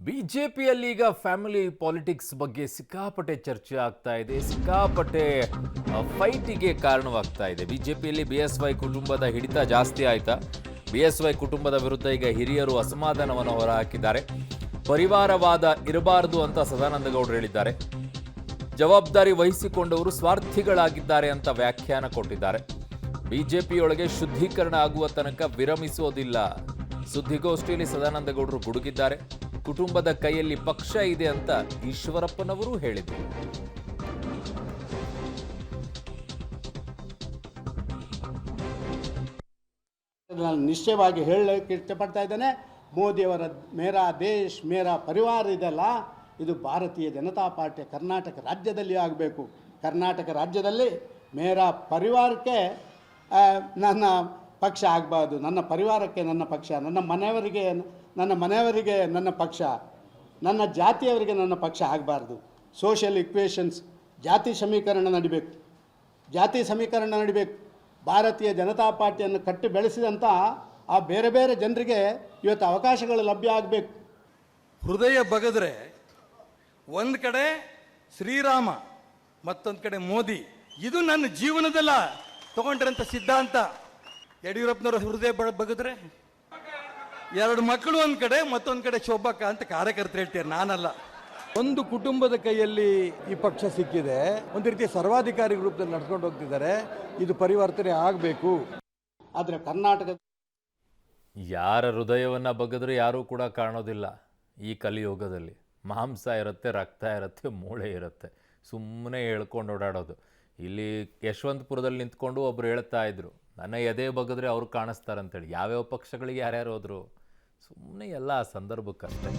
ಬಿಜೆಪಿಯಲ್ಲಿ ಈಗ family politics ಬಗ್ಗೆ ಸಿಕ್ಕಾಪಟ್ಟೆ ಚರ್ಚೆ ಆಗ್ತಾ ಇದೆ. ಸಿಕ್ಕಾಪಟ್ಟೆ ಫೈಟಿಗೆ ಕಾರಣವಾಗ್ತಾ ಇದೆ. ಬಿಜೆಪಿಯಲ್ಲಿ ಬಿಎಸ್ವೈ ಕುಟುಂಬದ ಹಿಡಿತ ಜಾಸ್ತಿ ಆಯ್ತಾ? ಬಿಎಸ್ವೈ ಕುಟುಂಬದ ವಿರುದ್ಧ ಈಗ ಹಿರಿಯರು ಅಸಮಾಧಾನವನ್ನು ಹೊರಹಾಕಿದ್ದಾರೆ. ಪರಿವಾರವಾದ ಇರಬಾರದು ಅಂತ ಸದಾನಂದ ಗೌಡರು ಹೇಳಿದ್ದಾರೆ. ಜವಾಬ್ದಾರಿ ವಹಿಸಿಕೊಂಡವರು ಸ್ವಾರ್ಥಿಗಳಾಗಿದ್ದಾರೆ ಅಂತ ವ್ಯಾಖ್ಯಾನ ಕೊಟ್ಟಿದ್ದಾರೆ. ಬಿಜೆಪಿಯೊಳಗೆ ಶುದ್ಧೀಕರಣ ಆಗುವ ತನಕ ವಿರಮಿಸೋದಿಲ್ಲ. ಸುದ್ದಿಗೋಷ್ಠಿಯಲ್ಲಿ ಸದಾನಂದ ಗೌಡರು ಗುಡುಗಿದ್ದಾರೆ. ಕುಟುಂಬದ ಕೈಯಲ್ಲಿ ಪಕ್ಷ ಇದೆ ಅಂತ ಈಶ್ವರಪ್ಪನವರು ಹೇಳಿದರು. ನಾನು ನಿಶ್ಚಯವಾಗಿ ಹೇಳಲಿಕ್ಕೆ ಇಷ್ಟಪಡ್ತಾ ಇದ್ದೇನೆ. ಮೋದಿಯವರ ಮೇರಾ ದೇಶ್ ಮೇರಾ ಪರಿವಾರ ಇದೆಲ್ಲ, ಇದು ಭಾರತೀಯ ಜನತಾ ಪಾರ್ಟಿಯ ಕರ್ನಾಟಕ ರಾಜ್ಯದಲ್ಲಿ ಆಗಬೇಕು. ಕರ್ನಾಟಕ ರಾಜ್ಯದಲ್ಲಿ ಮೇರಾ ಪರಿವಾರಕ್ಕೆ ನನ್ನ ಪಕ್ಷ ಆಗಬಾರ್ದು, ನನ್ನ ಪರಿವಾರಕ್ಕೆ ನನ್ನ ಪಕ್ಷ, ನನ್ನ ಮನೆಯವರಿಗೆ ನನ್ನ ಪಕ್ಷ, ನನ್ನ ಜಾತಿಯವರಿಗೆ ನನ್ನ ಪಕ್ಷ ಆಗಬಾರ್ದು. ಸೋಷಿಯಲ್ ಇಕ್ವೇಷನ್ಸ್, ಜಾತಿ ಸಮೀಕರಣ ನಡಿಬೇಕು. ಭಾರತೀಯ ಜನತಾ ಪಾರ್ಟಿಯನ್ನು ಕಟ್ಟಿ ಬೆಳೆಸಿದಂಥ ಆ ಬೇರೆ ಬೇರೆ ಜನರಿಗೆ ಇವತ್ತು ಅವಕಾಶಗಳು ಲಭ್ಯ ಆಗಬೇಕು. ಹೃದಯ ಬಗದ್ರೆ ಒಂದು ಕಡೆ ಶ್ರೀರಾಮ, ಮತ್ತೊಂದು ಕಡೆ ಮೋದಿ. ಇದು ನನ್ನ ಜೀವನದಲ್ಲ ತಗೊಂಡ್ರಂಥ ಸಿದ್ಧಾಂತ. ಯಡಿಯೂರಪ್ಪನವರ ಹೃದಯ ಬಗದ್ರೆ ಎರಡು ಮಕ್ಕಳು ಒಂದು ಕಡೆ, ಮತ್ತೊಂದು ಕಡೆ ಶೋಭಕ್ಕ ಅಂತ ಕಾರ್ಯಕರ್ತರು ಹೇಳ್ತಾರೆ, ನಾನಲ್ಲ. ಒಂದು ಕುಟುಂಬದ ಕೈಯಲ್ಲಿ ಈ ಪಕ್ಷ ಸಿಕ್ಕಿದೆ, ಒಂದು ರೀತಿಯ ಸರ್ವಾಧಿಕಾರಿ ರೂಪದಲ್ಲಿ ನಡ್ಕೊಂಡು ಹೋಗ್ತಿದ್ದಾರೆ. ಇದು ಪರಿವರ್ತನೆ ಆಗಬೇಕು. ಆದರೆ ಕರ್ನಾಟಕ ಯಾರ ಹೃದಯವನ್ನ ಬಗೆದ್ರು ಯಾರೂ ಕೂಡ ಕಾಣೋದಿಲ್ಲ. ಈ ಕಲಿಯುಗದಲ್ಲಿ ಮಾಂಸ ಇರುತ್ತೆ, ರಕ್ತ ಇರುತ್ತೆ, ಮೂಳೆ ಇರುತ್ತೆ. ಸುಮ್ಮನೆ ಹೇಳ್ಕೊಂಡು ಓಡಾಡೋದು. ಇಲ್ಲಿ ಯಶವಂತಪುರದಲ್ಲಿ ನಿಂತ್ಕೊಂಡು ಒಬ್ರು ಹೇಳ್ತಾ ಇದ್ರು, ನನ್ನ ಎದೆ ಬಗೆದ್ರೆ ಅವ್ರು ಕಾಣಿಸ್ತಾರಂತೇಳಿ. ಯಾವ್ಯಾವ ಪಕ್ಷಗಳಿಗೆ ಯಾರ್ಯಾರು ಹೋದ್ರು? ಸುಮ್ಮನೆ ಎಲ್ಲ ಆ ಸಂದರ್ಭಕ್ಕಷ್ಟೇ.